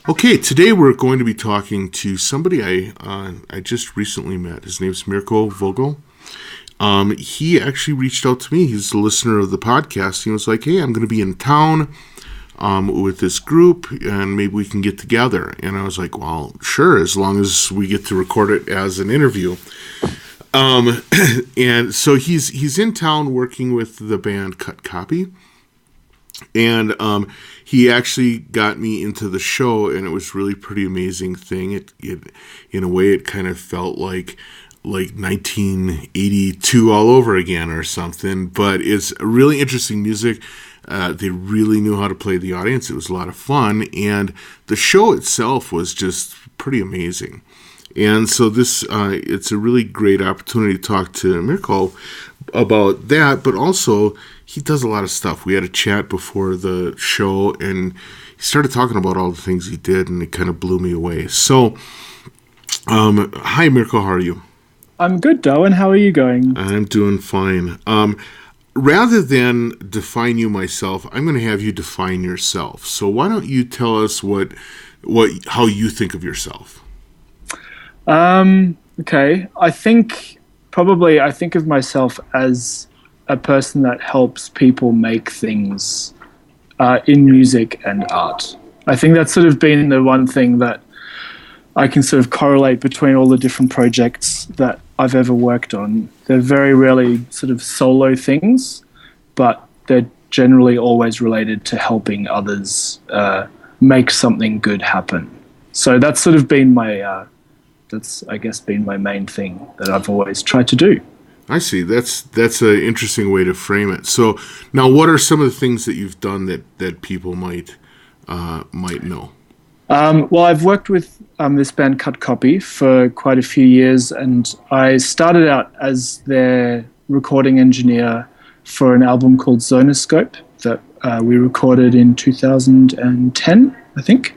Okay, today we're going to be talking to somebody I just recently met. His name's Mirko Vogel. He actually reached out to me. He's a listener of the podcast. He was like, "Hey, I'm going to be in town with this group, and maybe we can get together." And I was like, "Well, sure, as long as we get to record it as an interview." And so he's in town working with the band Cut Copy. And he actually got me into the show, and it was really pretty amazing thing. It in a way, it kind of felt like 1982 all over again or something. But it's really interesting music. They really knew how to play the audience. It was a lot of fun, and the show itself was just pretty amazing. And so this it's a really great opportunity to talk to Mirko about that, but also he does a lot of stuff. We had a chat before the show, and he started talking about all the things he did, and it kind of blew me away. So, hi, Mirko, how are you? I'm good, Darwin. How are you going? I'm doing fine. Rather than define you myself, I'm going to have you define yourself. So why don't you tell us how you think of yourself? Okay. I think of myself as a person that helps people make things in music and art. I think that's sort of been the one thing that I can sort of correlate between all the different projects that I've ever worked on. They're very rarely sort of solo things, but they're generally always related to helping others make something good happen. So that's sort of been my been my main thing that I've always tried to do. I see. That's an interesting way to frame it. So now, what are some of the things that you've done that people might know? Well, I've worked with this band Cut Copy for quite a few years, and I started out as their recording engineer for an album called Zonoscope that we recorded in 2010, I think.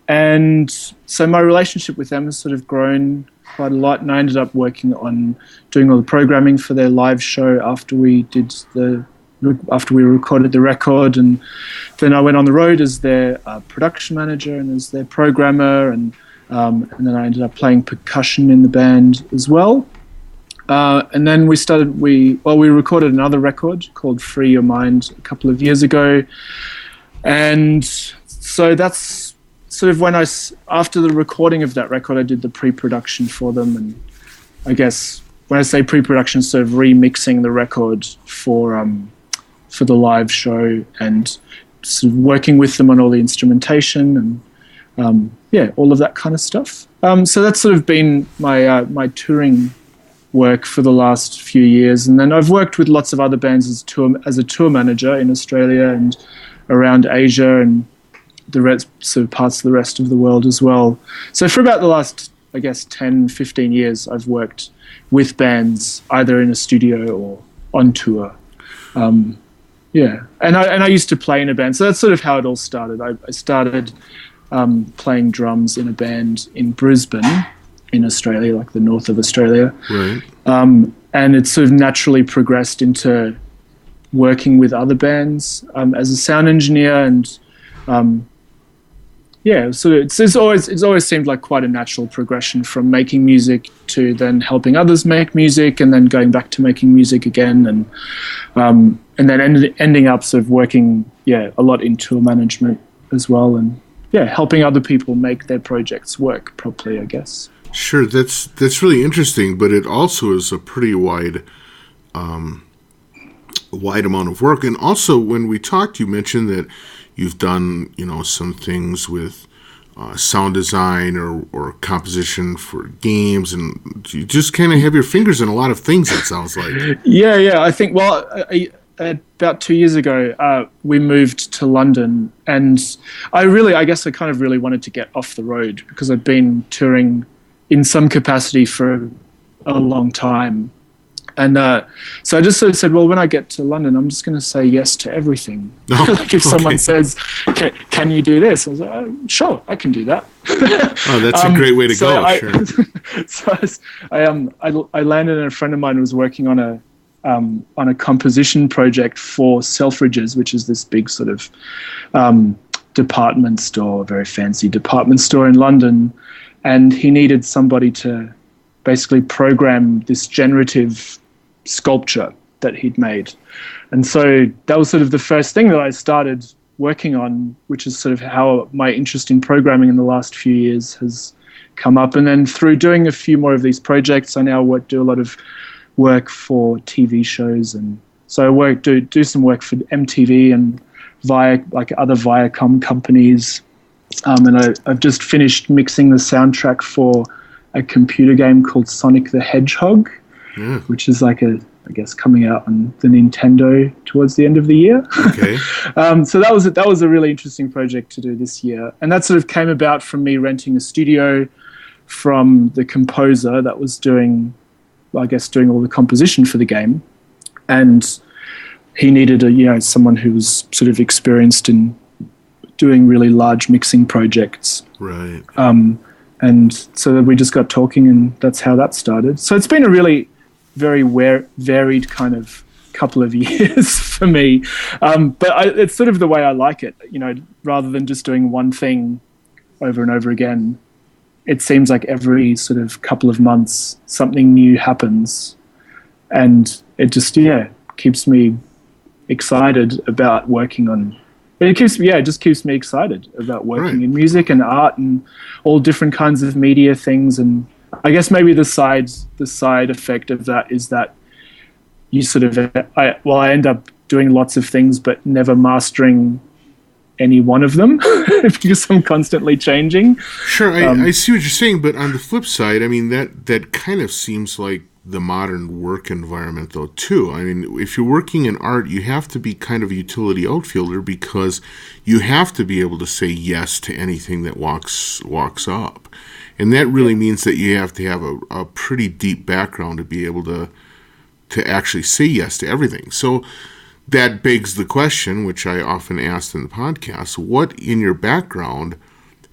And so my relationship with them has sort of grown quite a lot, and I ended up working on doing all the programming for their live show after we recorded the record, and then I went on the road as their production manager and as their programmer, and then I ended up playing percussion in the band as well. And then we recorded another record called Free Your Mind a couple of years ago, and so that's sort of after the recording of that record, I did the pre-production for them, and I guess when I say pre-production, sort of remixing the record for the live show, and sort of working with them on all the instrumentation and all of that kind of stuff. So that's sort of been my touring work for the last few years, and then I've worked with lots of other bands as a tour manager in Australia and around Asia and the rest, sort of parts of the rest of the world as well. So for about the last, I guess, 10, 15 years, I've worked with bands either in a studio or on tour. And I used to play in a band. So that's sort of how it all started. I started playing drums in a band in Brisbane in Australia, like the north of Australia. Right. And it sort of naturally progressed into working with other bands as a sound engineer, and so it's always seemed like quite a natural progression from making music to then helping others make music, and then going back to making music again, and then ending up sort of working a lot in tour management as well, and helping other people make their projects work properly, I guess. Sure, that's really interesting, but it also is a pretty wide amount of work. And also, when we talked, you mentioned that you've done, some things with sound design or composition for games, and you just kind of have your fingers in a lot of things, it sounds like. Yeah. I think, about 2 years ago, we moved to London, and I kind of really wanted to get off the road because I'd been touring in some capacity for a long time. And so I just sort of said, well, when I get to London, I'm just going to say yes to everything. Like if someone says, can you do this? I was like, oh, sure, I can do that. Oh, that's a great way to go. Sure. So I landed, and a friend of mine was working on a composition project for Selfridges, which is this big sort of department store, very fancy department store in London. And he needed somebody to basically program this generative sculpture that he'd made. And so that was sort of the first thing that I started working on, which is sort of how my interest in programming in the last few years has come up. And then through doing a few more of these projects, I now do a lot of work for TV shows. And so I do some work for MTV and via like other Viacom companies. And I've just finished mixing the soundtrack for a computer game called Sonic the Hedgehog, which is like I guess coming out on the Nintendo towards the end of the year. Okay. So that was a really interesting project to do this year. And that sort of came about from me renting a studio from the composer that was doing all the composition for the game. And he needed someone who was sort of experienced in doing really large mixing projects. Right. And so that we just got talking, and that's how that started. So it's been a really very varied kind of couple of years for me. But it's sort of the way I like it, rather than just doing one thing over and over again. It seems like every sort of couple of months something new happens, and it just keeps me excited about working on. It just keeps me excited about working in music and art and all different kinds of media things. And I guess maybe the side effect of that is that you sort of I end up doing lots of things but never mastering any one of them because I'm constantly changing. Sure, I see what you're saying, but on the flip side, I mean that kind of seems like the modern work environment, though, too. I mean, if you're working in art, you have to be kind of a utility outfielder because you have to be able to say yes to anything that walks up. And that really means that you have to have a pretty deep background to be able to actually say yes to everything. So that begs the question, which I often asked in the podcast, what in your background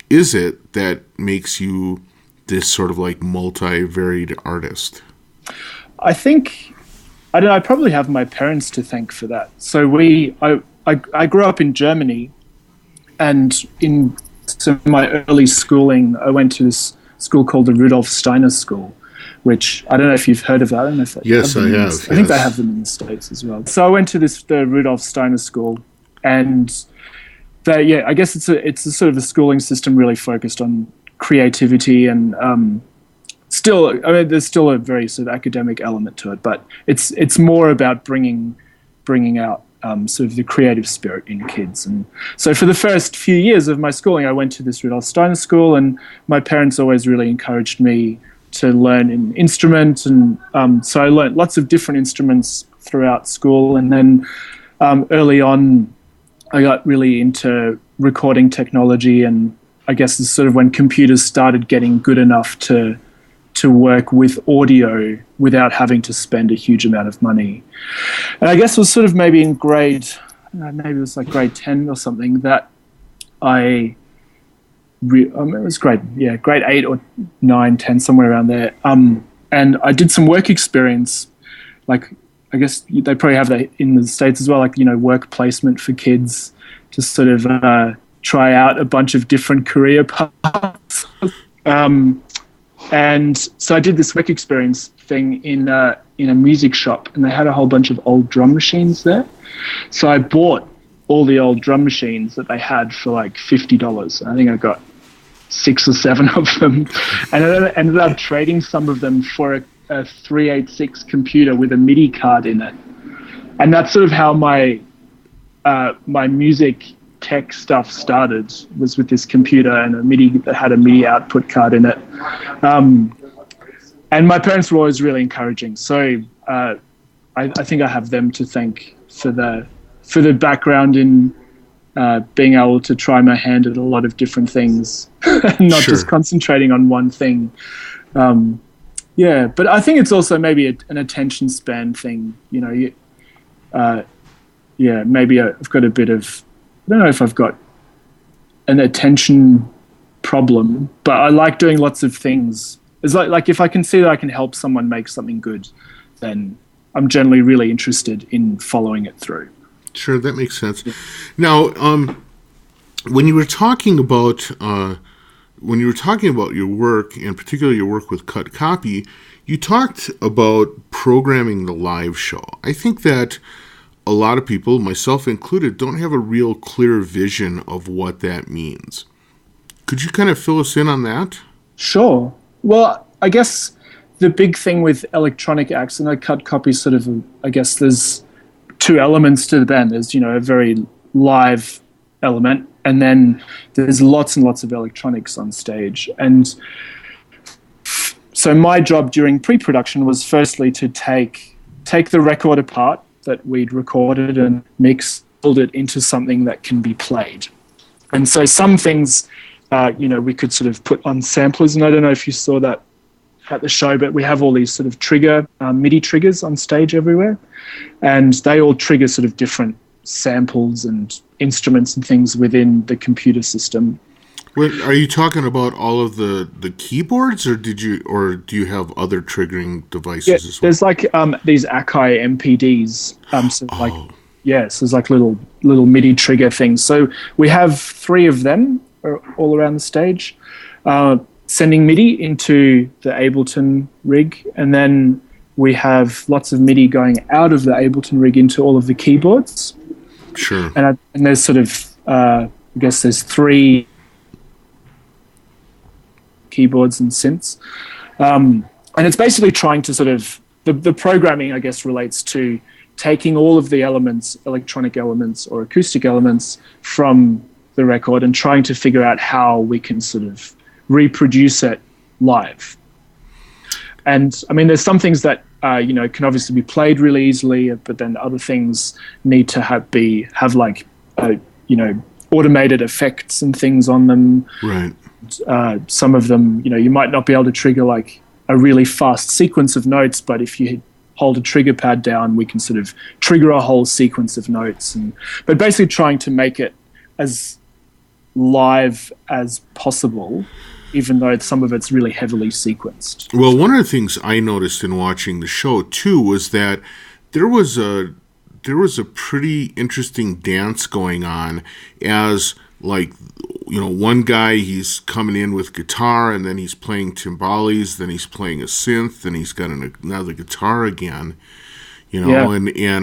is it that makes you this sort of like multi-varied artist? I think, I don't know, I probably have my parents to thank for that. So I grew up in Germany, and in my early schooling, I went to this school called the Rudolf Steiner School, which I don't know if you've heard of that. I don't know if yes, I have. I think they have them in the States as well. So I went to the Rudolf Steiner School, and I guess it's a sort of a schooling system really focused on creativity and there's still a very sort of academic element to it, but it's more about bringing out sort of the creative spirit in kids. And so for the first few years of my schooling, I went to this Rudolf Steiner School, and my parents always really encouraged me to learn an instrument. And so I learned lots of different instruments throughout school. And then early on, I got really into recording technology, and I guess it's sort of when computers started getting good enough to work with audio without having to spend a huge amount of money. And I guess it was sort of maybe in grade 10 or something that it was grade 8 or 9, 10, somewhere around there. And I did some work experience, like I guess they probably have that in the States as well, like, work placement for kids to sort of try out a bunch of different career paths. And so I did this work experience thing in a music shop, and they had a whole bunch of old drum machines there. So I bought all the old drum machines that they had for like $50. I think I got 6 or 7 of them, and I ended up trading some of them for a 386 computer with a MIDI card in it. And that's sort of how my music tech stuff started, was with this computer and a MIDI that had a MIDI output card in it. And my parents were always really encouraging. So I think I have them to thank for the background in being able to try my hand at a lot of different things and not just concentrating on one thing. Yeah, but I think it's also maybe an attention span thing. Yeah, maybe I've got a bit of, I don't know if I've got an attention problem, but I like doing lots of things. It's like if I can see that I can help someone make something good, then I'm generally really interested in following it through. Sure, that makes sense. Now, when you were talking about your work, and particularly your work with Cut Copy, you talked about programming the live show. I think that a lot of people, myself included, don't have a real clear vision of what that means. Could you kind of fill us in on that? Sure. Well, I guess the big thing with electronic acts, and I Cut Copy sort of, I guess there's two elements to the band. There's, a very live element, and then there's lots and lots of electronics on stage. And so my job during pre-production was firstly to take the record apart that we'd recorded and build it into something that can be played. And so some things, we could sort of put on samplers, and I don't know if you saw that at the show, but we have all these sort of MIDI triggers on stage everywhere, and they all trigger sort of different samples and instruments and things within the computer system. Wait, are you talking about all of the keyboards, or do you have other triggering devices as well? There's like these Akai MPDs. So there's like little MIDI trigger things. So we have 3 of them all around the stage, sending MIDI into the Ableton rig, and then we have lots of MIDI going out of the Ableton rig into all of the keyboards. Sure. And there's sort of, I guess there's 3 keyboards and synths. And it's basically trying to sort of, the programming, I guess, relates to taking all of the elements, electronic elements or acoustic elements from the record and trying to figure out how we can sort of reproduce it live. And I mean, there's some things that can obviously be played really easily, but then other things need to have like automated effects and things on them. Right. Some of them, you might not be able to trigger like a really fast sequence of notes, but if you hold a trigger pad down, we can sort of trigger a whole sequence of notes. But basically trying to make it as live as possible, even though some of it's really heavily sequenced. Well, one of the things I noticed in watching the show too was that there was a pretty interesting dance going on as, like, one guy, he's coming in with guitar, and then he's playing timbales, then he's playing a synth, then he's got another guitar again, and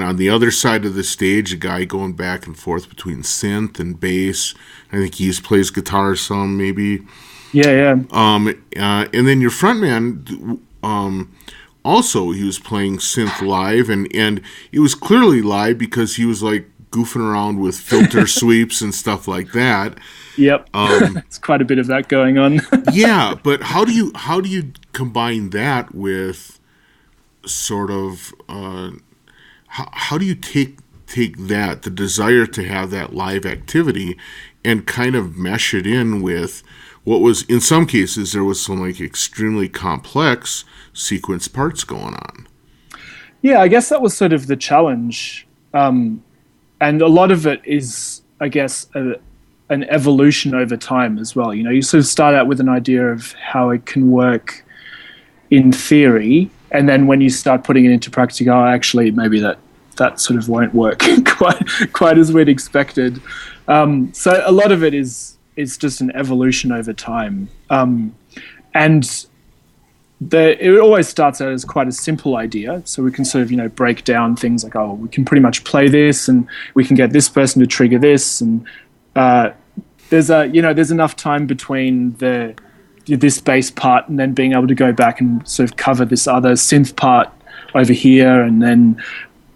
on the other side of the stage, a guy going back and forth between synth and bass. I think he plays guitar some, maybe. Yeah. And then your frontman, also, he was playing synth live, and it was clearly live because he was like goofing around with filter sweeps and stuff like that. Yep. It's quite a bit of that going on. Yeah, but how do you combine that with sort of how do you take that, the desire to have that live activity, and kind of mesh it in with what was, in some cases, there was some like extremely complex sequence parts going on? Yeah, I guess that was sort of the challenge. And a lot of it is, I guess, an evolution over time as well. You sort of start out with an idea of how it can work in theory, and then when you start putting it into practice, you go, actually, maybe that sort of won't work quite as we'd expected. So a lot of it is just an evolution over time. And it always starts out as quite a simple idea. So we can sort of, break down things like, we can pretty much play this, and we can get this person to trigger this. And there's enough time between this bass part and then being able to go back and sort of cover this other synth part over here. And then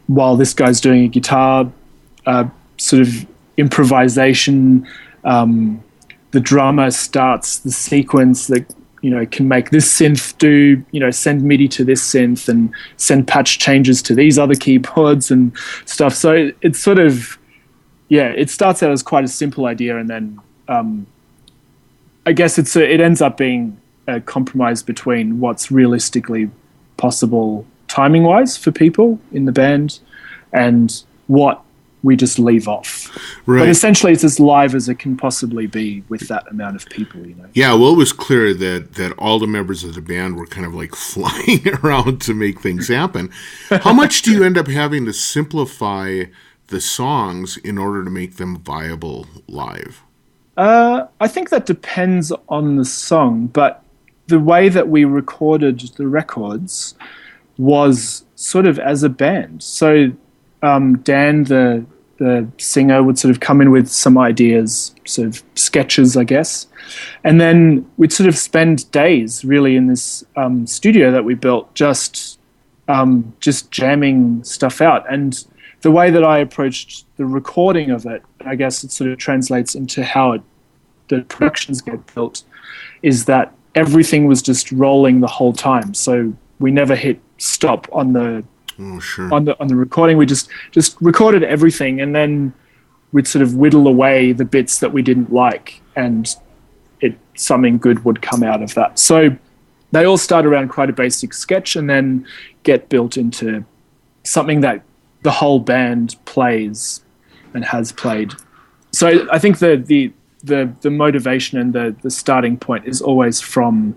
while this guy's doing a guitar sort of improvisation, the drummer starts the sequence that can make this synth do, send MIDI to this synth and send patch changes to these other keyboards and stuff. So it's sort of, it starts out as quite a simple idea, and then I guess it ends up being a compromise between what's realistically possible timing wise for people in the band and what we just leave off. Right. But essentially it's as live as it can possibly be with that amount of people, you know. Yeah, well, it was clear that all the members of the band were kind of like flying around to make things happen. How much do you end up having to simplify the songs in order to make them viable live? I think that depends on the song, but the way that we recorded the records was sort of as a band. So Dan, the singer, would sort of come in with some ideas, sort of sketches, I guess. And then we'd sort of spend days really in this studio that we built just jamming stuff out. And the way that I approached the recording of it, I guess it sort of translates into how the productions get built, is that everything was just rolling the whole time. So we never hit stop on the on the recording. We just recorded everything, and then we'd sort of whittle away the bits that we didn't like, and something good would come out of that. So they all start around quite a basic sketch and then get built into something that the whole band plays and has played. So I think the motivation and the starting point is always from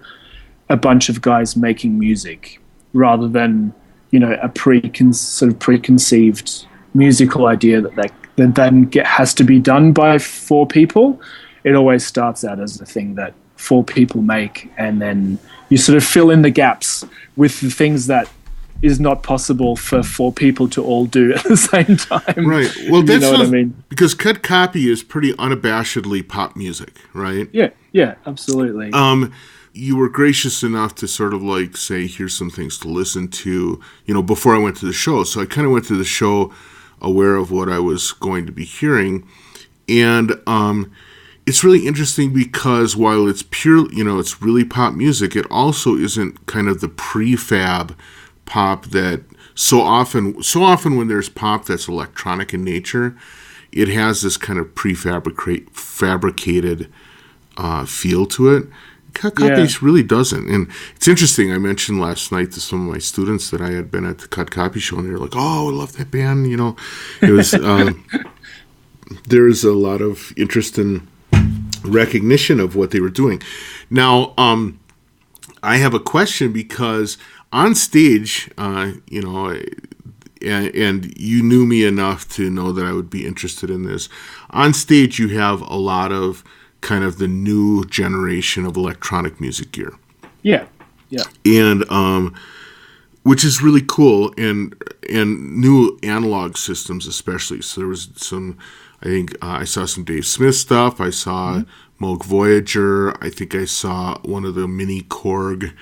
a bunch of guys making music rather than, you know, a preconceived musical idea that then has to be done by 4 people. It always starts out as a thing that 4 people make, and then you sort of fill in the gaps with the things that is not possible for 4 people to all do at the same time. Right. Well, that's what I mean. Because Cut Copy is pretty unabashedly pop music, right? Yeah, absolutely. You were gracious enough to sort of like say, here's some things to listen to, you know, before I went to the show. So I kind of went to the show aware of what I was going to be hearing. And it's really interesting because while it's pure, you know, it's really pop music, it also isn't kind of the prefab pop that so often when there's pop that's electronic in nature, it has this kind of fabricated feel to it. Cut Copies really doesn't. And it's interesting, I mentioned last night to some of my students that I had been at the Cut Copy show, and they were like, oh, I love that band, you know. It was there's a lot of interest in recognition of what they were doing. Now, I have a question because on stage, you know, and you knew me enough to know that I would be interested in this. On stage, you have a lot of kind of the new generation of electronic music gear. Yeah. And which is really cool, and new analog systems especially. So there was some, I think I saw some Dave Smith stuff. I saw Moog Voyager. I think I saw one of the mini Korg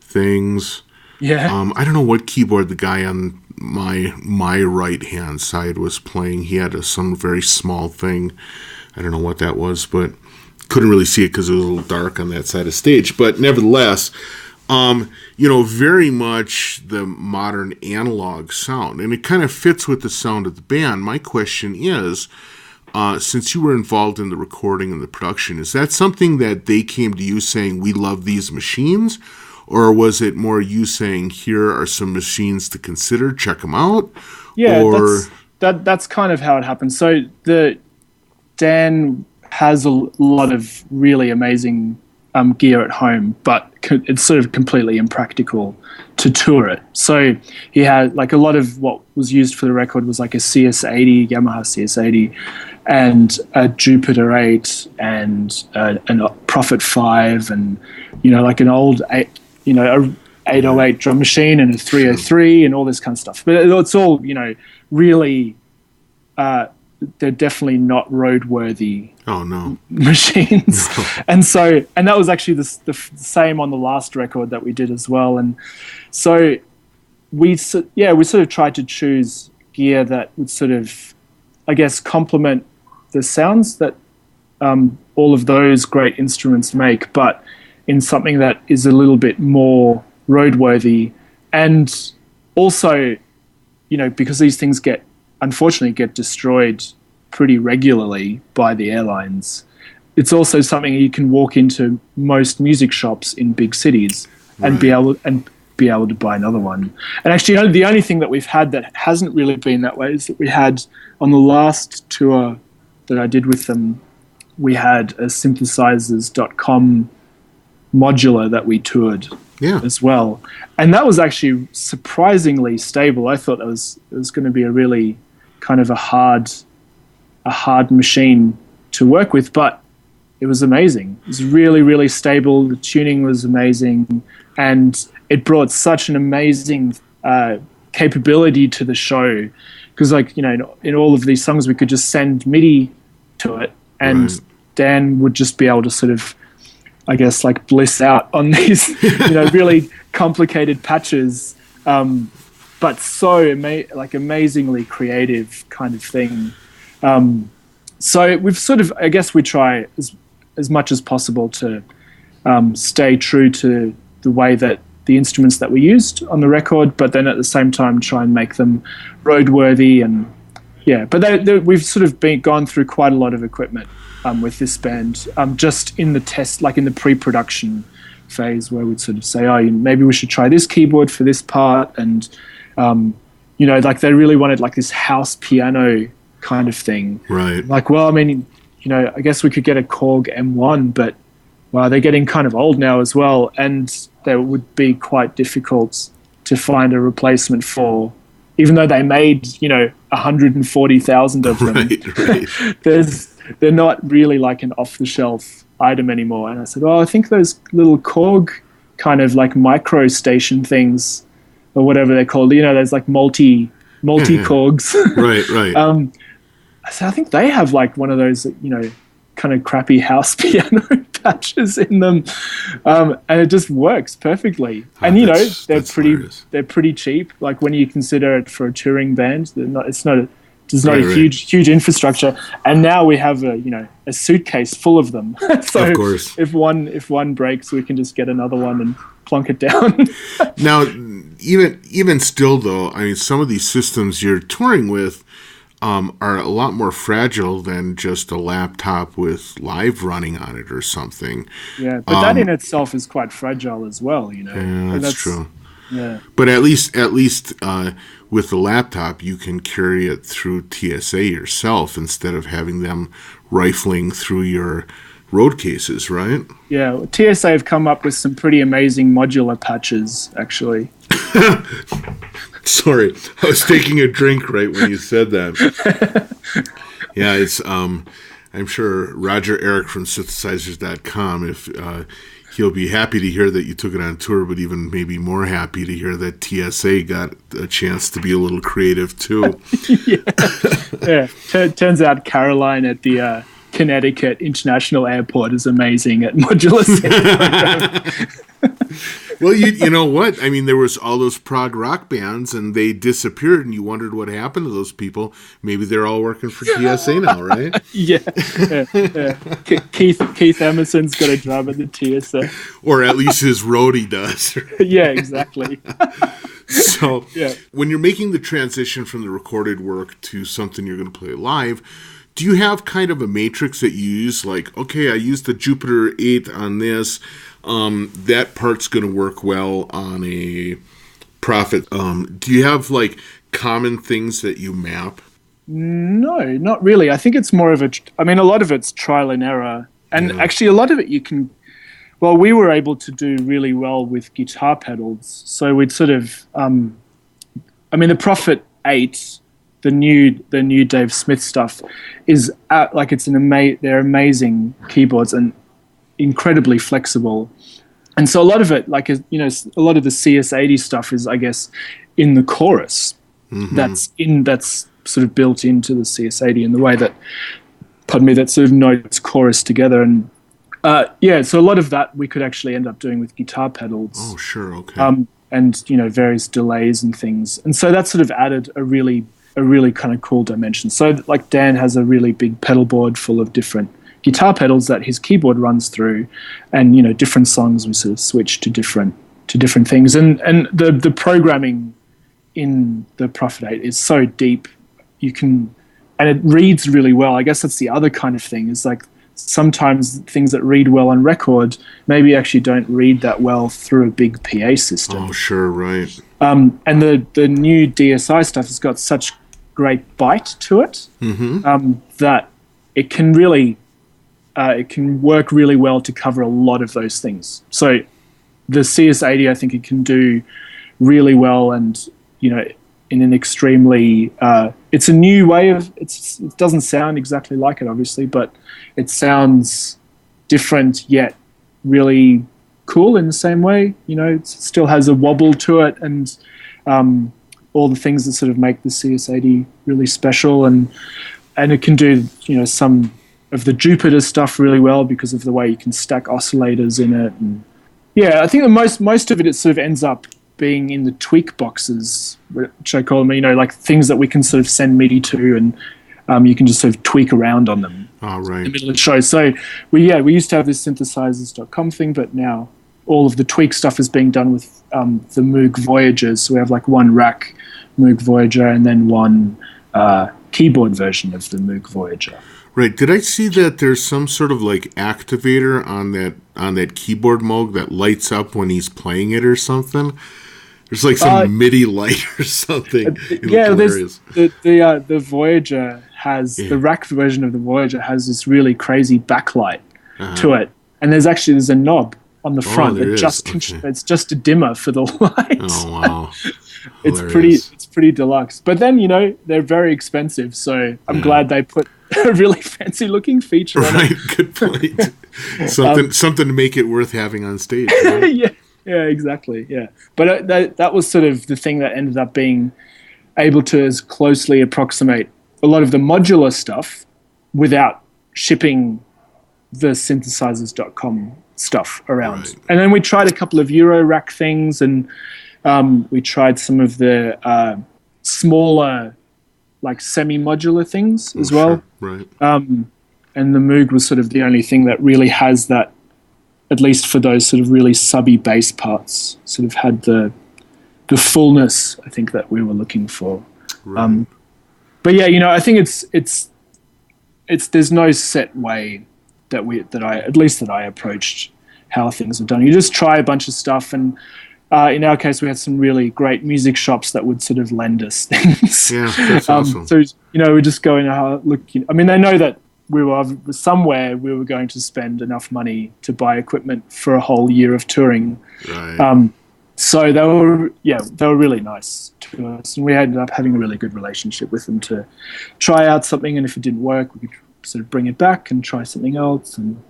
things. Yeah. I don't know what keyboard the guy on my right hand side was playing. He had some very small thing. I don't know what that was, but couldn't really see it because it was a little dark on that side of stage. But nevertheless, you know, very much the modern analog sound, and it kind of fits with the sound of the band. My question is, since you were involved in the recording and the production, is that something that they came to you saying, we love these machines? Or was it more you saying, here are some machines to consider, check them out? Yeah, that's kind of how it happened. So Dan has a lot of really amazing gear at home, but it's sort of completely impractical to tour it. So he had like a lot of what was used for the record was like a CS80, Yamaha CS80, and a Jupiter 8 and a Prophet 5, and, you know, like an old a 808 drum machine and a 303 and all this kind of stuff. But it's all, you know, really, they're definitely not roadworthy machines. No. And that was actually the same on the last record that we did as well. And so we sort of tried to choose gear that would sort of, I guess, complement the sounds that all of those great instruments make, but in something that is a little bit more roadworthy. And also, you know, because these things unfortunately get destroyed pretty regularly by the airlines, it's also something you can walk into most music shops in big cities and be able to buy another one. And actually, the only thing that we've had that hasn't really been that way is that we had on the last tour that I did with them, we had a synthesizers.com modular that we toured as well. And that was actually surprisingly stable. I thought it was going to be a really kind of a hard machine to work with, but it was amazing. It was really, really stable. The tuning was amazing, and it brought such an amazing capability to the show, because in all of these songs we could just send MIDI to it, and Dan would just be able to sort of, I guess, like bliss out on these really complicated patches, but so amazingly creative kind of thing. So we've sort of, I guess we try as much as possible to stay true to the way that the instruments that we used on the record, but then at the same time try and make them roadworthy. And we've sort of gone through quite a lot of equipment with this band, just in the test, like in the pre-production phase, where we'd sort of say, oh, maybe we should try this keyboard for this part, and like they really wanted like this house piano kind of thing. Right. Like, well, I mean, I guess we could get a Korg M1, but they're getting kind of old now as well, and they would be quite difficult to find a replacement for, even though they made 140,000 of them. Right. They're not really like an off-the-shelf item anymore. And I said, I think those little Korg kind of like micro station things, or whatever they're called, there's like multi Korgs. Right. I said, I think they have like one of those, kind of crappy house piano patches in them, and it just works perfectly. And they're pretty cheap. Like when you consider it for a touring band, there's not a huge infrastructure. And now we have a suitcase full of them. So of course, if one breaks, we can just get another one and plunk it down. Now, even still though, I mean, some of these systems you're touring with are a lot more fragile than just a laptop with live running on it or something. Yeah, but that in itself is quite fragile as well, Yeah, that's true. Yeah. But at least with the laptop, you can carry it through TSA yourself instead of having them rifling through your road cases, right? Yeah, well, TSA have come up with some pretty amazing modular patches, actually. Sorry, I was taking a drink right when you said that. Yeah, it's I'm sure Roger Eric from synthesizers.com, if he'll be happy to hear that you took it on tour, but even maybe more happy to hear that TSA got a chance to be a little creative too. Yeah. Turns out Caroline at the Connecticut International Airport is amazing at modular synth. Well, you know what? I mean, there was all those prog rock bands, and they disappeared, and you wondered what happened to those people. Maybe they're all working for TSA now, right? Yeah. Keith Emerson's got a job at the TSA. Or at least his roadie does. Yeah, exactly. So when you're making the transition from the recorded work to something you're going to play live, do you have kind of a matrix that you use? Like, okay, I used the Jupiter 8 on this. That part's going to work well on a Prophet. Do you have like common things that you map? No, not really. I think it's more of a lot of it's trial and error. And actually a lot of it we were able to do really well with guitar pedals. So we'd sort of, the Prophet 8, the new Dave Smith stuff is they're amazing keyboards and incredibly flexible. And so a lot of it, a lot of the CS80 stuff is, I guess, in the chorus. Mm-hmm. That's sort of built into the CS80 in the way that, that sort of notes chorus together. And so a lot of that we could actually end up doing with guitar pedals. Oh, sure, okay. And various delays and things. And so that sort of added a really kind of cool dimension. So like Dan has a really big pedal board full of different guitar pedals that his keyboard runs through, and different songs we sort of switch to different things. And the programming in the Prophet 8 is so deep, and it reads really well. I guess that's the other kind of thing, is like sometimes things that read well on record maybe actually don't read that well through a big PA system. Oh, sure, right. And the new DSI stuff has got such great bite to it that it can really it can work really well to cover a lot of those things. So the CS80, I think it can do really well, and in an extremely it's a new way of it doesn't sound exactly like it, obviously, but it sounds different yet really cool in the same way. It still has a wobble to it, and all the things that sort of make the CS80 really special, and it can do some of the Jupiter stuff really well because of the way you can stack oscillators in it. And yeah, I think the most of it sort of ends up being in the tweak boxes, which I call them, like things that we can sort of send MIDI to, and you can just sort of tweak around on them in the middle of the show. So we used to have this synthesizers.com thing, but now all of the tweak stuff is being done with the Moog Voyagers. So we have like one rack Moog Voyager and then one keyboard version of the Moog Voyager. Right. Did I see that there's some sort of like activator on that keyboard Moog that lights up when he's playing it or something? There's like some MIDI light or something. There's the Voyager has the rack version of the Voyager has this really crazy backlight to it, and there's a knob on the front that it's just a dimmer for the light. Oh wow. It's pretty deluxe. But then, they're very expensive, so I'm glad they put a really fancy looking feature on it. Right, good point. Something to make it worth having on stage. Right? Yeah, exactly. Yeah. But that was sort of the thing that ended up being able to as closely approximate a lot of the modular stuff without shipping the synthesizers.com stuff around. Right. And then we tried a couple of Euro rack things, and we tried some of the smaller, like semi-modular things as well. Sure. Right. And the Moog was sort of the only thing that really has that, at least for those sort of really subby bass parts, sort of had the fullness, I think, that we were looking for. Right. But yeah, I think it's there's no set way that I approached how things are done. You just try a bunch of stuff, and in our case, we had some really great music shops that would sort of lend us things. Yeah, that's awesome. So we just go and look. I mean, they know that we were going to spend enough money to buy equipment for a whole year of touring. Right. So they were really nice to us, and we ended up having a really good relationship with them to try out something, and if it didn't work, we could sort of bring it back and try something else. And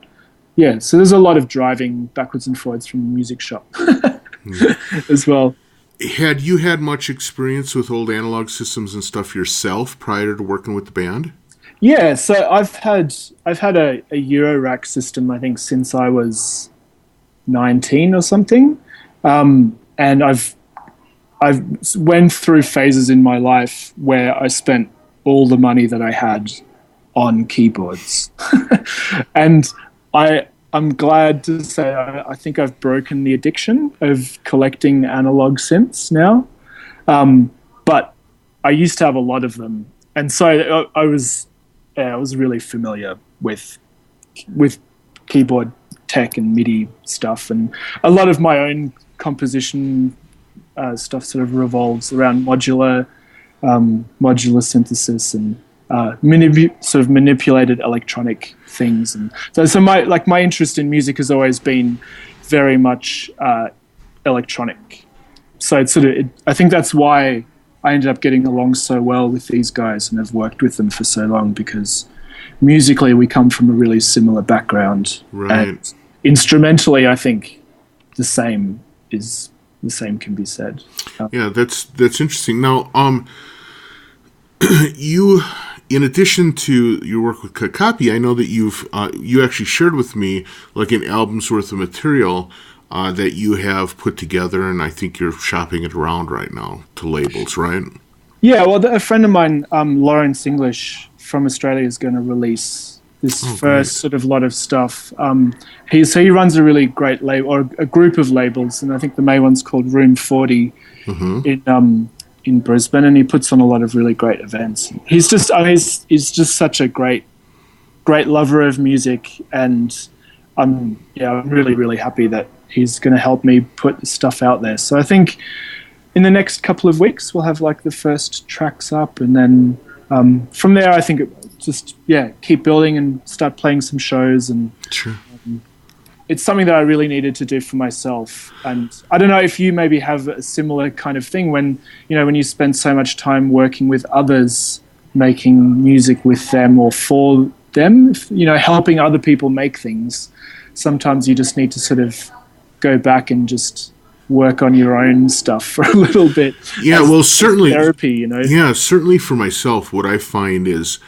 yeah, so there's a lot of driving backwards and forwards from the music shop as well. Had you had much experience with old analog systems and stuff yourself prior to working with the band? Yeah, so I've had a Eurorack system, I think, since I was 19 or something, and I've went through phases in my life where I spent all the money that I had on keyboards, and I'm glad to say I think I've broken the addiction of collecting analog synths now, but I used to have a lot of them, and so I was really familiar with keyboard tech and MIDI stuff, and a lot of my own composition stuff sort of revolves around modular synthesis and sort of manipulated electronic things. And so my interest in music has always been very much electronic. So it's I think that's why I ended up getting along so well with these guys and have worked with them for so long, because musically we come from a really similar background. Right. And instrumentally, I think the same can be said. Yeah, that's interesting. Now, you, in addition to your work with Kakapi, I know that you actually shared with me like an album's worth of material that you have put together, and I think you're shopping it around right now to labels, right? Yeah, well, a friend of mine, Lawrence English from Australia, is going to release this first sort of lot of stuff. He runs a really great label, or a group of labels, and I think the main one's called Room 40 in Brisbane, and he puts on a lot of really great events. He's just such a great great lover of music, and I'm really, really happy that he's going to help me put stuff out there. So I think in the next couple of weeks we'll have like the first tracks up, and then from there I think keep building and start playing some shows. And sure. It's something that I really needed to do for myself. And I don't know if you maybe have a similar kind of thing when you spend so much time working with others, making music with them or for them, helping other people make things. Sometimes you just need to sort of go back and just work on your own stuff for a little bit. Yeah, well, certainly therapy, Yeah, certainly for myself, what I find is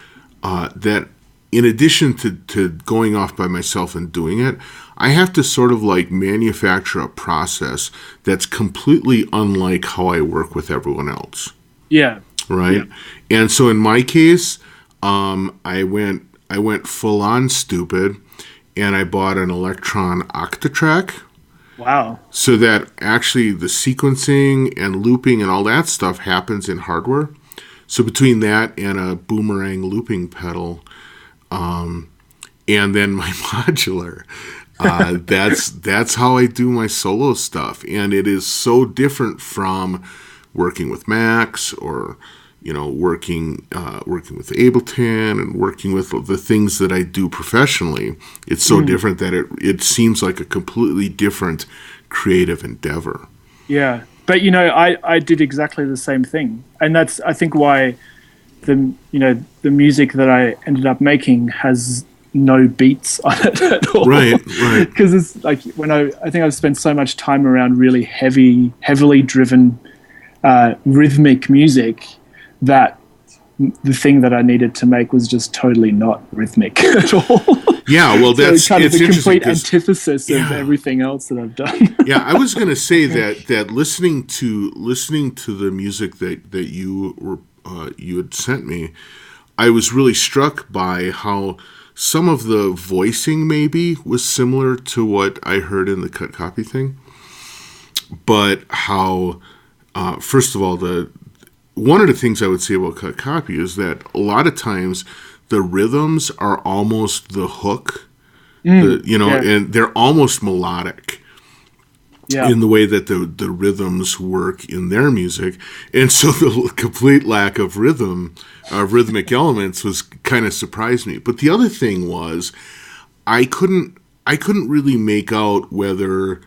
that in addition to going off by myself and doing it, I have to sort of like manufacture a process that's completely unlike how I work with everyone else. Yeah. Right? Yeah. And so in my case, I went full on stupid, and I bought an Electron Octatrack. Wow. So that actually the sequencing and looping and all that stuff happens in hardware. So between that and a Boomerang looping pedal, and then my modular, that's how I do my solo stuff. And it is so different from working with Macs or working with Ableton and working with the things that I do professionally. It's so different that it seems like a completely different creative endeavor. Yeah, but I did exactly the same thing, and that's I think why the music that I ended up making has no beats on it at all. Right. Because it's like I think I've spent so much time around really heavily driven rhythmic music that the thing that I needed to make was just totally not rhythmic at all. Yeah, well, that's so kind of the complete antithesis of everything else that I've done. Yeah, I was going to say that listening to the music that you had sent me, I was really struck by how some of the voicing maybe was similar to what I heard in the cut copy thing, but how first of all one of the things I would say about cut copy is that a lot of times the rhythms are almost the hook, and they're almost melodic in the way that the rhythms work in their music. And so the complete lack of rhythmic elements was kind of surprised me. But the other thing was I couldn't really make out whether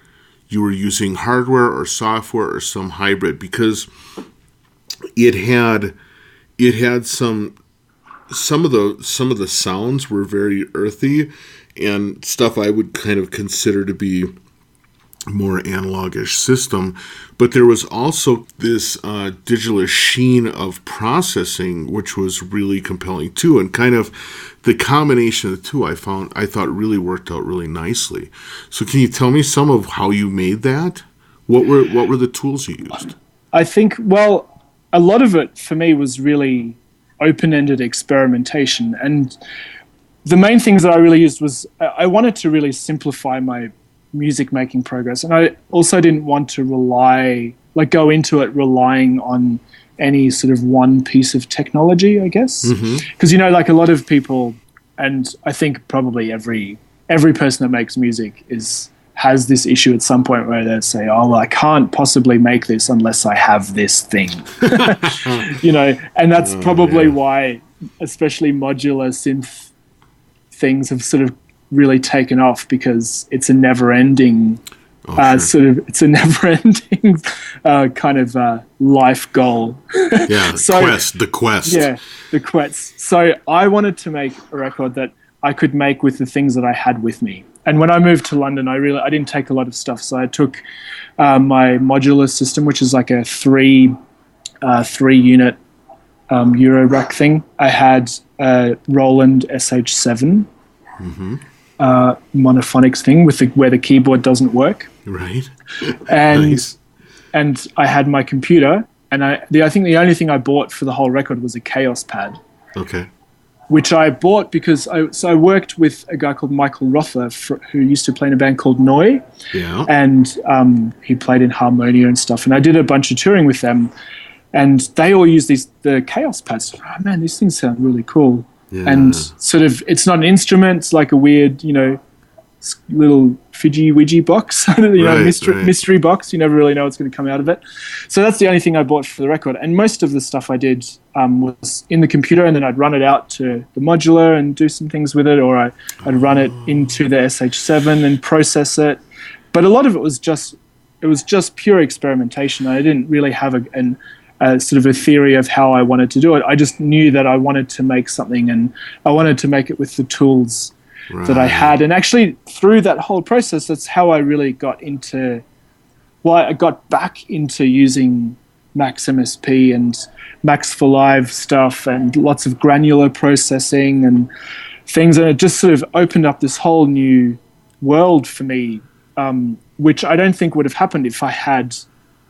you were using hardware or software or some hybrid, because it had some of the sounds were very earthy and stuff I would kind of consider to be more analogish system, but there was also this digital sheen of processing which was really compelling too, and kind of the combination of the two I thought really worked out really nicely. So can you tell me some of how you made that? What were the tools you used? I think a lot of it for me was really open-ended experimentation, and the main things that I really used was I wanted to really simplify my music making progress, and I also didn't want to go into it relying on any sort of one piece of technology, I guess, because like a lot of people, and I think probably every person that makes music has this issue at some point where they say, oh, well, I can't possibly make this unless I have this thing. And that's probably why especially modular synth things have sort of really taken off, because it's a never-ending it's a never-ending kind of life goal. Yeah, the quest. Yeah, the quest. So I wanted to make a record that I could make with the things that I had with me. And when I moved to London, I didn't take a lot of stuff. So I took my modular system, which is like a three unit Euro rack thing. I had a Roland SH7 monophonics thing where the keyboard doesn't work. Right. And nice. And I had my computer, and I think the only thing I bought for the whole record was a Chaos pad. Okay. Which I bought because I worked with a guy called Michael Rother who used to play in a band called Noi. Yeah. And he played in Harmonia and stuff. And I did a bunch of touring with them, and they all use the Chaos pads. Oh man, these things sound really cool. and sort of, it's not an instrument. It's like a weird, little fidgy widgy box, mystery box. You never really know what's going to come out of it. So that's the only thing I bought for the record. And most of the stuff I did was in the computer, and then I'd run it out to the modular and do some things with it, or I'd run it into the SH7 and process it. But a lot of it was just pure experimentation. I didn't really have a sort of a theory of how I wanted to do it. I just knew that I wanted to make something, and I wanted to make it with the tools that I had. And actually, through that whole process, that's how I really got I got back into using Max MSP and Max for Live stuff and lots of granular processing and things. And it just sort of opened up this whole new world for me, which I don't think would have happened if I had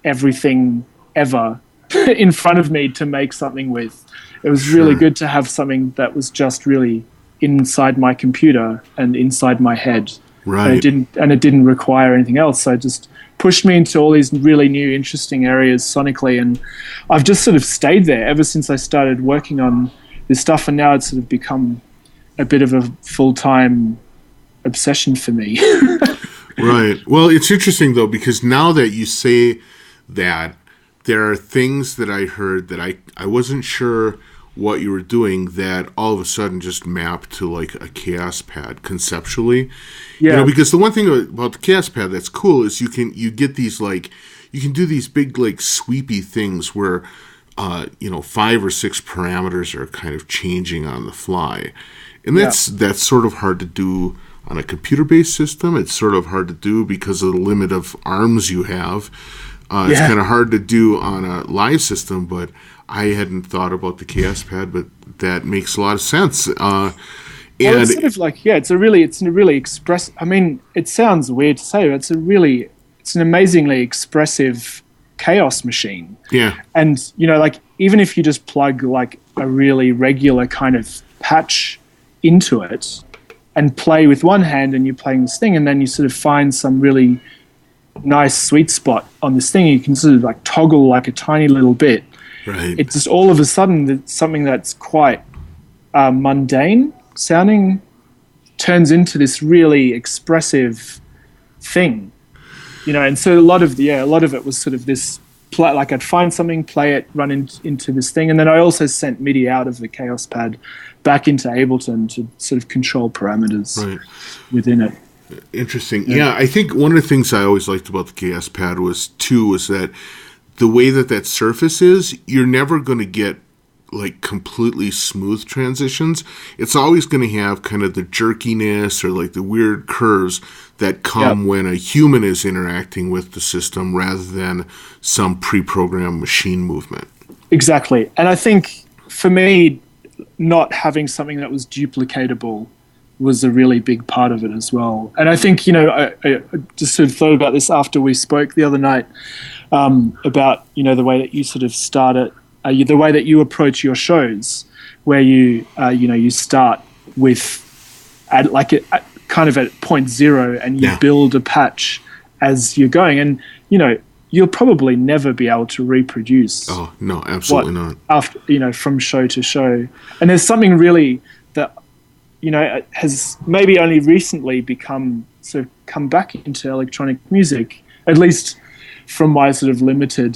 everything ever in front of me to make something with. It was really good to have something that was just really inside my computer and inside my head. Right. And it didn't require anything else. So it just pushed me into all these really new, interesting areas sonically. And I've just sort of stayed there ever since I started working on this stuff. And now it's sort of become a bit of a full-time obsession for me. Right. Well, it's interesting, though, because now that you say that, there are things that I heard that I wasn't sure what you were doing that all of a sudden just mapped to like a Chaos Pad conceptually. Yeah. Because the one thing about the Chaos Pad that's cool is you can do these big like sweepy things where 5 or 6 parameters are kind of changing on the fly. And that's sort of hard to do on a computer-based system. It's sort of hard to do because of the limit of arms you have. It's kind of hard to do on a live system, but I hadn't thought about the Chaos Pad, but that makes a lot of sense. It's sort of like, it's a really express. I mean, it sounds weird to say, but it's an amazingly expressive chaos machine. Yeah. And like even if you just plug like a really regular kind of patch into it and play with one hand, and you're playing this thing, and then you sort of find some really nice sweet spot on this thing, you can sort of like toggle like a tiny little bit. Right. It's just all of a sudden something that's quite mundane sounding turns into this really expressive thing, and so a lot of it was sort of this like I'd find something, play it, run into this thing, and then I also sent MIDI out of the Chaos Pad back into Ableton to sort of control parameters within it. Interesting. Yeah, I think one of the things I always liked about the Chaos Pad was that the way that surface is, you're never going to get like completely smooth transitions. It's always going to have kind of the jerkiness or like the weird curves that come when a human is interacting with the system rather than some pre-programmed machine movement. Exactly. And I think for me, not having something that was duplicatable was a really big part of it as well. And I think, I just sort of thought about this after we spoke the other night about, the way that you sort of start it, the way that you approach your shows, where you start with kind of at point zero, and you build a patch as you're going. And, you'll probably never be able to reproduce. Oh, no, absolutely not. After, from show to show. And there's something really that, has maybe only recently come back into electronic music, at least from my sort of limited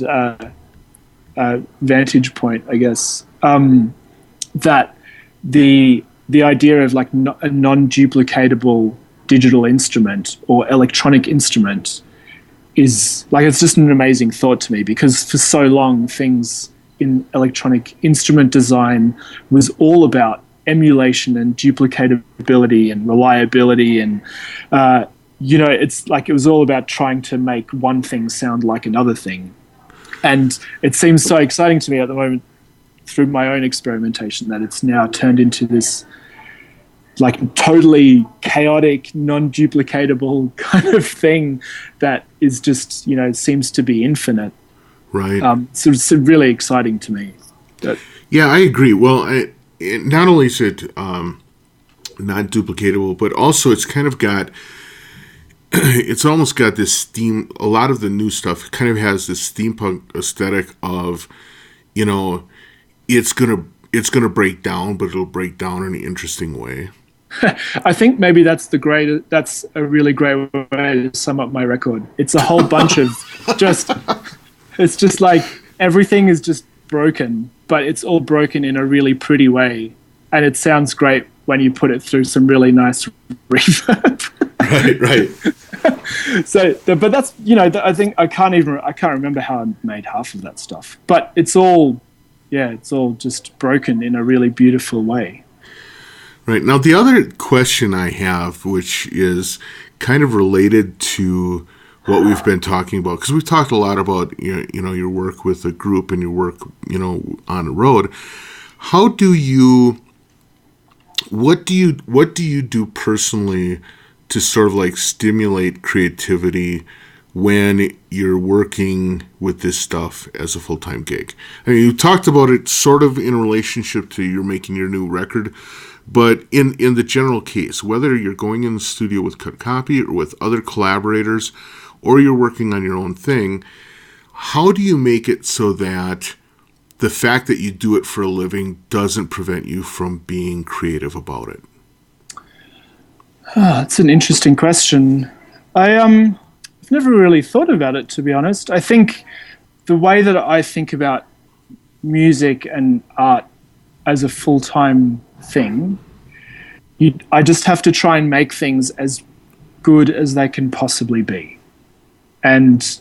vantage point, I guess, that the idea of like a non-duplicatable digital instrument or electronic instrument is like, it's just an amazing thought to me, because for so long things in electronic instrument design was all about emulation and duplicatability and reliability, and it's like it was all about trying to make one thing sound like another thing. And it seems so exciting to me at the moment through my own experimentation that it's now turned into this like totally chaotic, non-duplicatable kind of thing that is just, seems to be infinite. Right. So it's really exciting to me. Yeah, I agree. Well, not only is it not duplicatable, but also it's kind of got, it's almost got this steam, a lot of the new stuff kind of has this steampunk aesthetic of, it's going to it's going to break down, but it'll break down in an interesting way. I think maybe that's a really great way to sum up my record. It's a whole bunch of it's just like everything is just broken, but it's all broken in a really pretty way. And it sounds great when you put it through some really nice reverb. Right. But that's, I think I can't remember how I made half of that stuff, but it's all just broken in a really beautiful way. Right. Now, the other question I have, which is kind of related to what we've been talking about, because we've talked a lot about, your work with a group and your work, on the road. What do you do personally to sort of like stimulate creativity when you're working with this stuff as a full-time gig? I mean, you talked about it sort of in relationship to you're making your new record, but in the general case, whether you're going in the studio with Cut Copy or with other collaborators, or you're working on your own thing, how do you make it so that the fact that you do it for a living doesn't prevent you from being creative about it? That's an interesting question. I've never really thought about it, to be honest. I think the way that I think about music and art as a full-time thing, I just have to try and make things as good as they can possibly be. And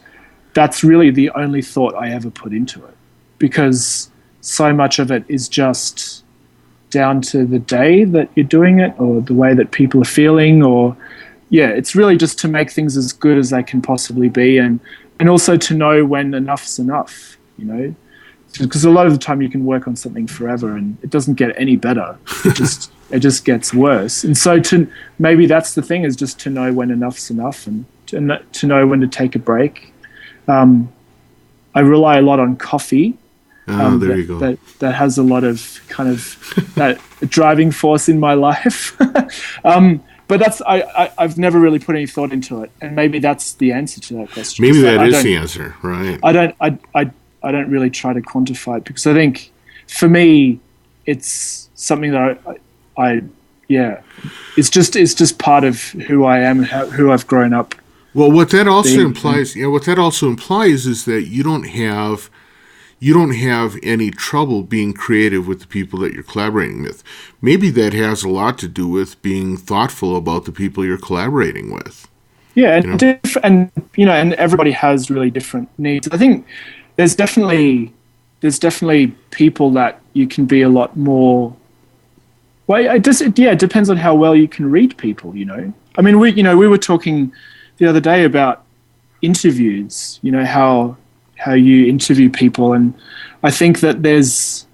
that's really the only thought I ever put into it, because so much of it is just down to the day that you're doing it or the way that people are feeling, or it's really just to make things as good as they can possibly be, and also to know when enough's enough, because a lot of the time you can work on something forever and it doesn't get any better. It just gets worse. And so maybe that's the thing, is just to know when enough's enough and to know when to take a break. I rely a lot on coffee. There you go. That has a lot of kind of that driving force in my life. But that's I've never really put any thought into it, and maybe that's the answer to that question. Maybe that is the answer, right? I don't really try to quantify it, because I think for me it's something that it's just part of who I am, who I've grown up. Well, what that also implies is that you don't have any trouble being creative with the people that you're collaborating with. Maybe that has a lot to do with being thoughtful about the people you're collaborating with. Yeah, and everybody has really different needs. I think there's definitely people that you can be a lot more. Well, it depends on how well you can read people. I mean, we were talking the other day about interviews. How you interview people, and I think that there's,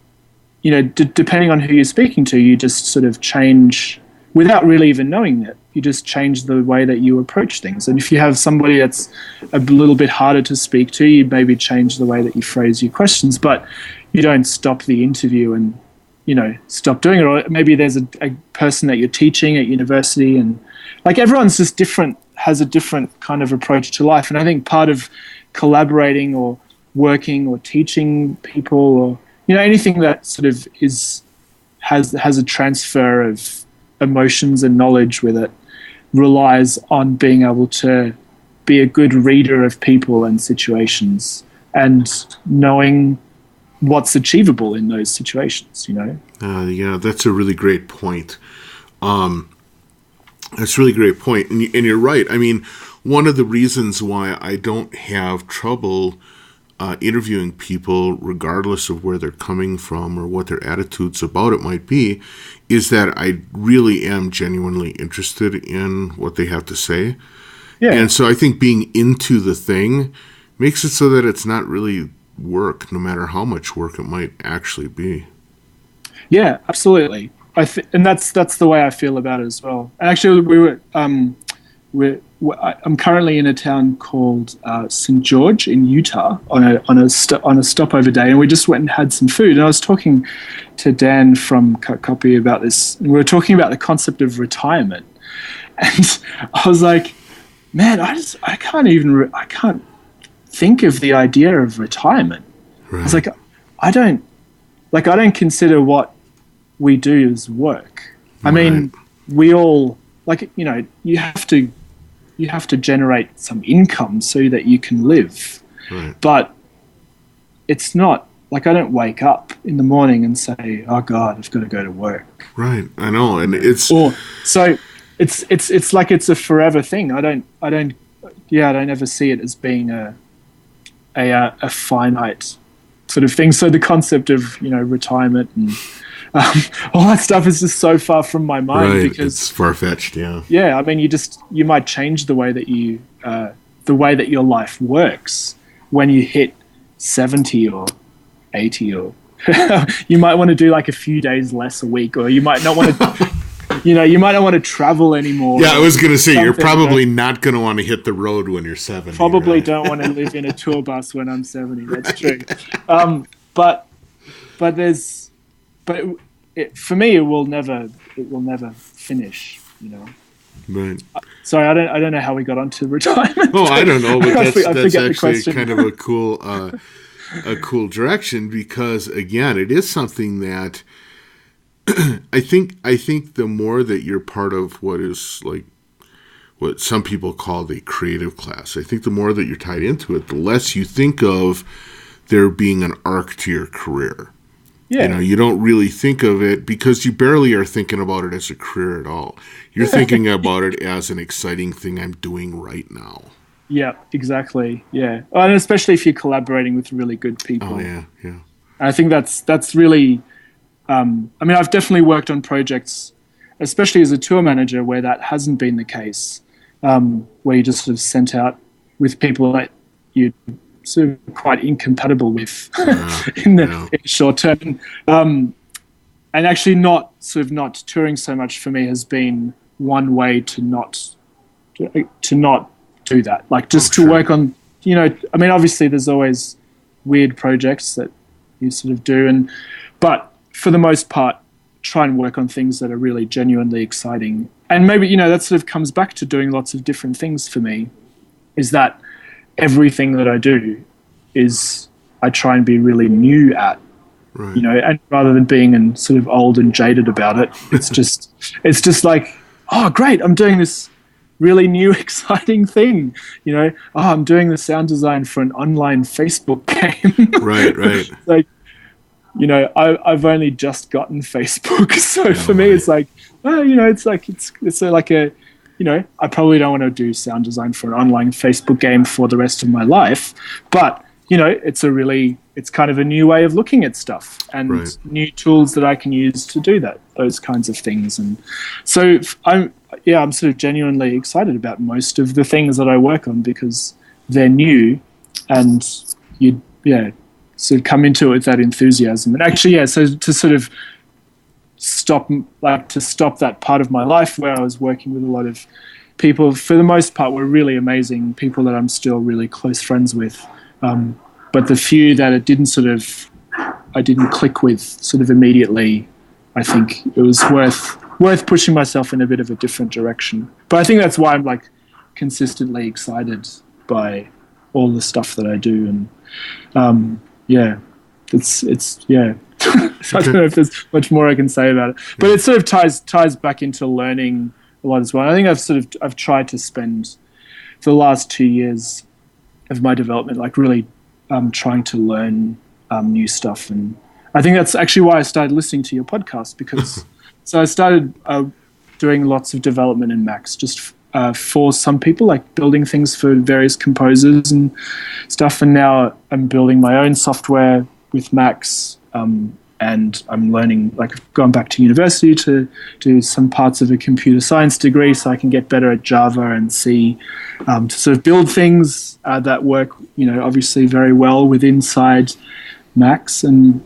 depending on who you're speaking to, you just sort of change without really even knowing it. You just change the way that you approach things. And if you have somebody that's a little bit harder to speak to, you maybe change the way that you phrase your questions, but you don't stop the interview and, stop doing it. Or maybe there's a person that you're teaching at university, and like everyone's just different, has a different kind of approach to life. And I think part of collaborating or working or teaching people, or anything that sort of has a transfer of emotions and knowledge with it, relies on being able to be a good reader of people and situations, and knowing what's achievable in those situations. That's a really great point. That's a really great point, and you're right. I mean, one of the reasons why I don't have trouble interviewing people, regardless of where they're coming from or what their attitudes about it might be, is that I really am genuinely interested in what they have to say. Yeah. And so I think being into the thing makes it so that it's not really work, no matter how much work it might actually be. Yeah, absolutely. And that's the way I feel about it as well. Actually, I'm currently in a town called St. George in Utah on a stopover day, and we just went and had some food. And I was talking to Dan from Cut Copy about this, and we were talking about the concept of retirement. And I was like, man, I can't think of the idea of retirement. Right. I was like, like, I don't consider what we do as work. I mean, we all, like, you know, you have to generate some income so that you can live. Right. But it's not like, I don't wake up in the morning and say, oh God, I've got to go to work. Right. I know. And it's it's like it's a forever thing. I don't ever see it as being a finite sort of thing. So the concept of, you know, retirement and all that stuff is just so far from my mind, because it's far-fetched. I mean, you might change the way that your life works when you hit 70 or 80, or you might want to do like a few days less a week, or you might not want to you might not want to travel anymore. I was going to say, you're probably not going to want to hit the road when you're 70. Probably don't want to live in a tour bus when I'm 70. That's true. But for me, it will never finish, you know. Right. Sorry, I don't know how we got onto retirement. Oh, I don't know, but that's actually kind of a cool direction, because again, it is something that I think the more that you're part of what is like what some people call the creative class, I think the more that you're tied into it, the less you think of there being an arc to your career. Yeah. You know, you don't really think of it, because you barely are thinking about it as a career at all. You're thinking about it as an exciting thing I'm doing right now. Yeah, exactly. Yeah. And especially if you're collaborating with really good people. Oh, yeah. I think that's really, I mean, I've definitely worked on projects, especially as a tour manager, where that hasn't been the case, where you just sort of sent out with people that you sort of quite incompatible with in the short term. And actually not touring so much for me has been one way to not do that. Like, just to work on, you know, I mean, obviously there's always weird projects that you sort of do, but for the most part, try and work on things that are really genuinely exciting. And maybe, you know, that sort of comes back to doing lots of different things for me, is that everything that I do is I try and be really new at, you know, and rather than being sort of old and jaded about it, it's just like, oh, great, I'm doing this really new, exciting thing, you know. Oh, I'm doing the sound design for an online Facebook game. Right. Like, you know, I've only just gotten Facebook, so for me, it's like, well, you know, it's like a, you know, I probably don't want to do sound design for an online Facebook game for the rest of my life, but you know, it's kind of a new way of looking at stuff, and new tools that I can use to do those kinds of things. And so I'm sort of genuinely excited about most of the things that I work on, because they're new, and sort of come into it with that enthusiasm. And actually, so to sort of stop that part of my life where I was working with a lot of people, for the most part, were really amazing people that I'm still really close friends with. But the few that I didn't click with sort of immediately, I think it was worth pushing myself in a bit of a different direction. But I think that's why I'm like consistently excited by all the stuff that I do. And it's I don't know if there's much more I can say about it, but it sort of ties back into learning a lot as well. I think I've tried to spend the last 2 years of my development like really trying to learn new stuff, and I think that's actually why I started listening to your podcast, because so I started doing lots of development in Max just for some people, like building things for various composers and stuff, and now I'm building my own software with Max, and I'm learning, like I've gone back to university to do some parts of a computer science degree so I can get better at Java and C, to sort of build things that work, you know, obviously very well with inside Max, and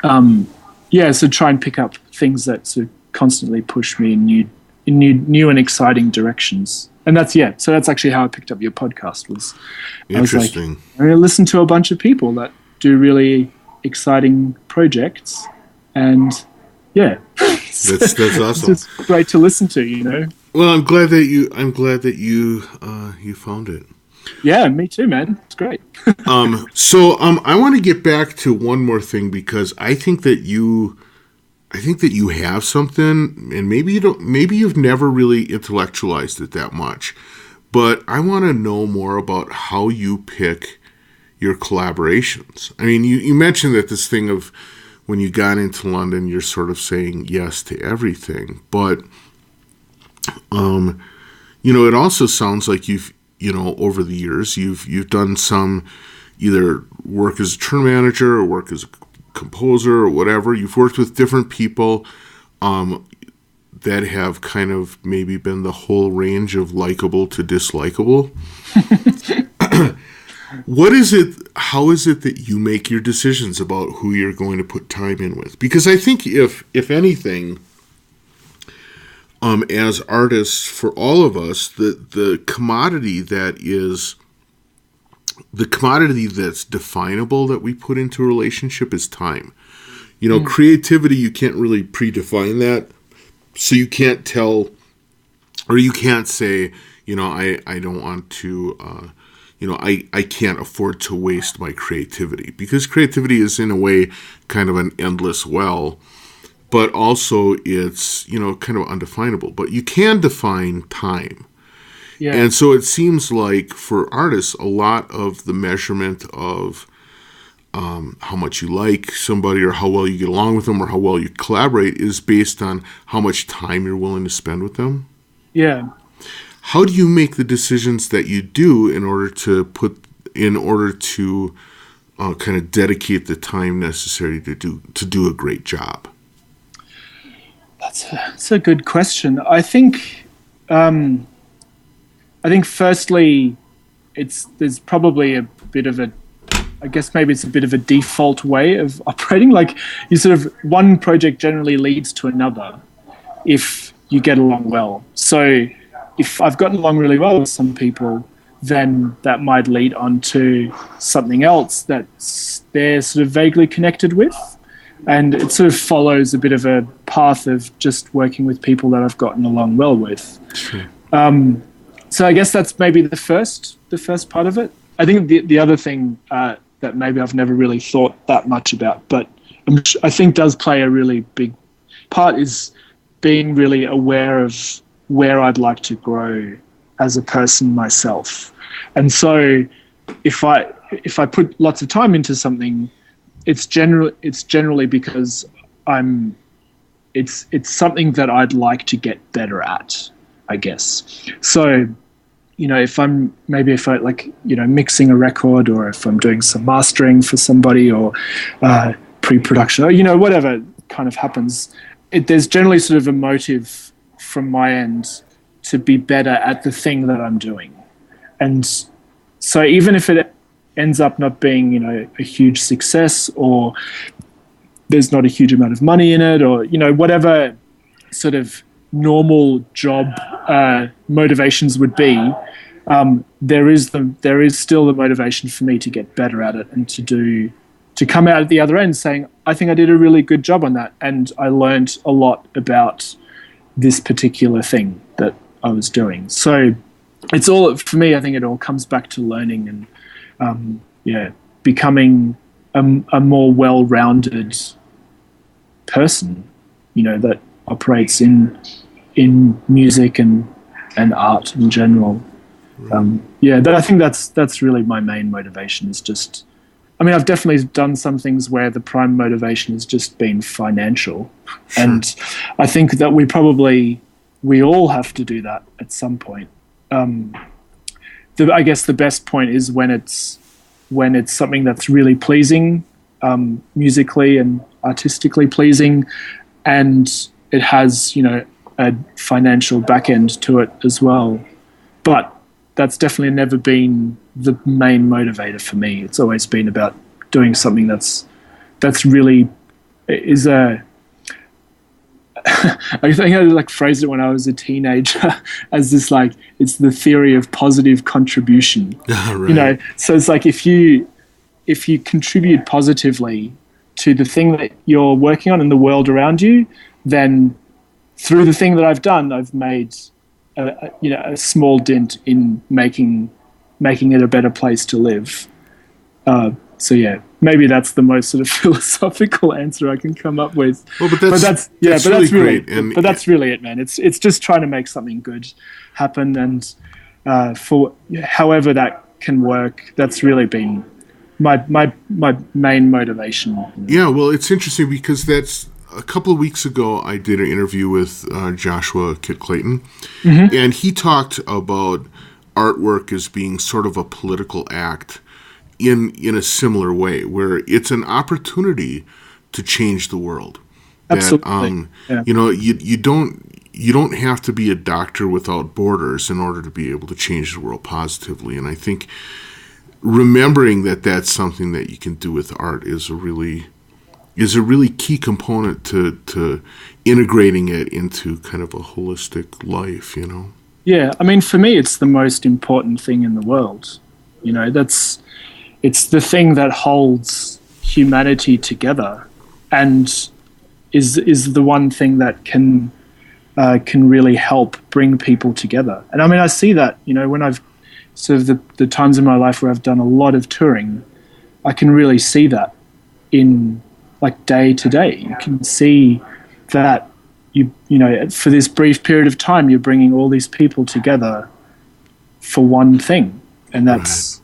so try and pick up things that sort of constantly push me in new and exciting directions. And so that's actually how I picked up your podcast. I was like, I'm going to listen to a bunch of people that do really exciting projects, and that's awesome. It's great to listen to, you know. Well, I'm glad that you found it. Yeah, me too, man. It's great. I want to get back to one more thing because I think that you have something, and maybe you don't. Maybe you've never really intellectualized it that much. But I want to know more about how you pick your collaborations. I mean, you mentioned that this thing of when you got into London, you're sort of saying yes to everything. But, it also sounds like you've, over the years, you've done some either work as a tour manager or work as a composer or whatever. You've worked with different people that have kind of maybe been the whole range of likable to dislikable. What is it? How is it that you make your decisions about who you're going to put time in with? Because I think if anything, as artists, for all of us, the commodity that's definable that we put into a relationship is time. Creativity, you can't really predefine that. So you can't tell, or you can't say, I don't want to, I can't afford to waste my creativity, because creativity is in a way kind of an endless well, but also it's, kind of undefinable. But you can define time. Yeah. And so it seems like for artists, a lot of the measurement of how much you like somebody or how well you get along with them or how well you collaborate is based on how much time you're willing to spend with them. Yeah. How do you make the decisions that you do in order to kind of dedicate the time necessary to do a great job? That's a good question. I think firstly, there's probably a bit of I guess maybe it's a bit of a default way of operating. Like you sort of, one project generally leads to another if you get along well. So if I've gotten along really well with some people, then that might lead on to something else that they're sort of vaguely connected with. And it sort of follows a bit of a path of just working with people that I've gotten along well with. Sure. So I guess that's maybe the first part of it. I think the other thing that maybe I've never really thought that much about, but I think does play a really big part, is being really aware of where I'd like to grow as a person myself. And so if I put lots of time into something, it's generally because it's something that I'd like to get better at, I guess. So, if I'm mixing a record, or if I'm doing some mastering for somebody, or pre-production, or, whatever kind of happens, there's generally sort of a motive from my end to be better at the thing that I'm doing. And so even if it ends up not being, a huge success, or there's not a huge amount of money in it, or, whatever sort of normal job motivations would be, there is still the motivation for me to get better at it, and to come out at the other end saying, I think I did a really good job on that, and I learned a lot about this particular thing that I was doing. So it's all, for me, I think it all comes back to learning and becoming a more well-rounded person, that operates in music and art in general. I think that's really my main motivation, is just, I've definitely done some things where the prime motivation has just been financial. Sure. And I think that we all have to do that at some point. I guess the best point is when it's something that's really pleasing, musically and artistically pleasing, and it has, a financial back end to it as well. But that's definitely never been the main motivator for me. It's always been about doing something that's really is a I think I phrased it when I was a teenager as this, it's the theory of positive contribution. Right. So it's like if you contribute positively to the thing that you're working on in the world around you, then through the thing that I've done, I've made a small dent in making making it a better place to live. So yeah, maybe that's the most sort of philosophical answer I can come up with. Well, but that's really great. But that's really it, man. It's just trying to make something good happen, and for however that can work, that's really been my main motivation. Yeah, well, it's interesting because that's a couple of weeks ago I did an interview with Joshua Kit Clayton, and he talked about artwork as being sort of a political act in a similar way, where it's an opportunity to change the world. Absolutely. You know, you don't have to be a doctor without borders in order to be able to change the world positively. And I think remembering that that's something that you can do with art is a really key component to integrating it into kind of a holistic life, you know? Yeah, I mean, for me, it's the most important thing in the world. You know, it's the thing that holds humanity together, and is the one thing that can really help bring people together. And I mean, I see that, you know, when I've sort of the times in my life where I've done a lot of touring, I can really see that in like day to day. You can see that you know, for this brief period of time, you're bringing all these people together for one thing, and it's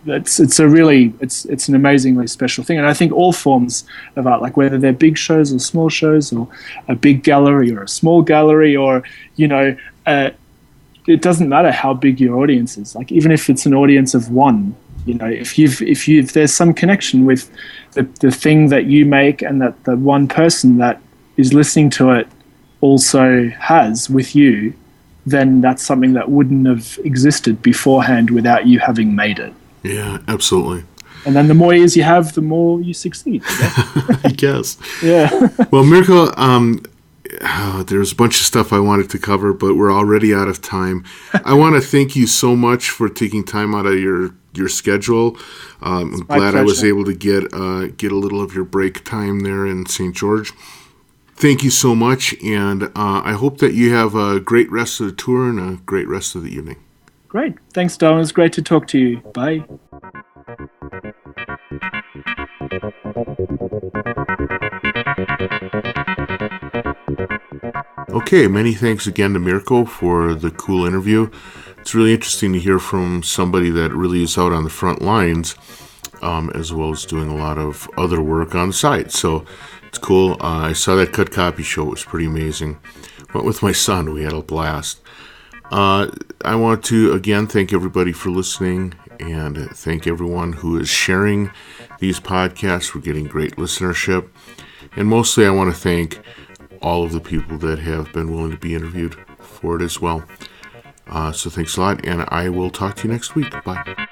an amazingly special thing. And I think all forms of art, like whether they're big shows or small shows, or a big gallery or a small gallery, or, you know, it doesn't matter how big your audience is. Like, even if it's an audience of one, you know, if there's some connection with the thing that you make, and that the one person that is listening to it also has with you, then that's something that wouldn't have existed beforehand without you having made it. Yeah, absolutely. And then the more ears you have, the more you succeed, I guess. I guess. Yeah. Well, Mirko, there's a bunch of stuff I wanted to cover, but we're already out of time. I want to thank you so much for taking time out of your schedule. I'm glad I was able to get a little of your break time there in St. George. Thank you so much, and I hope that you have a great rest of the tour and a great rest of the evening. Great. Thanks, Darwin. It's great to talk to you. Bye. Okay, many thanks again to Mirko for the cool interview. It's really interesting to hear from somebody that really is out on the front lines, as well as doing a lot of other work on the side. So it's cool. I saw that Cut Copy show. It was pretty amazing. Went with my son. We had a blast. I want to, again, thank everybody for listening, and thank everyone who is sharing these podcasts. We're getting great listenership. And mostly I want to thank all of the people that have been willing to be interviewed for it as well. So thanks a lot, and I will talk to you next week. Bye.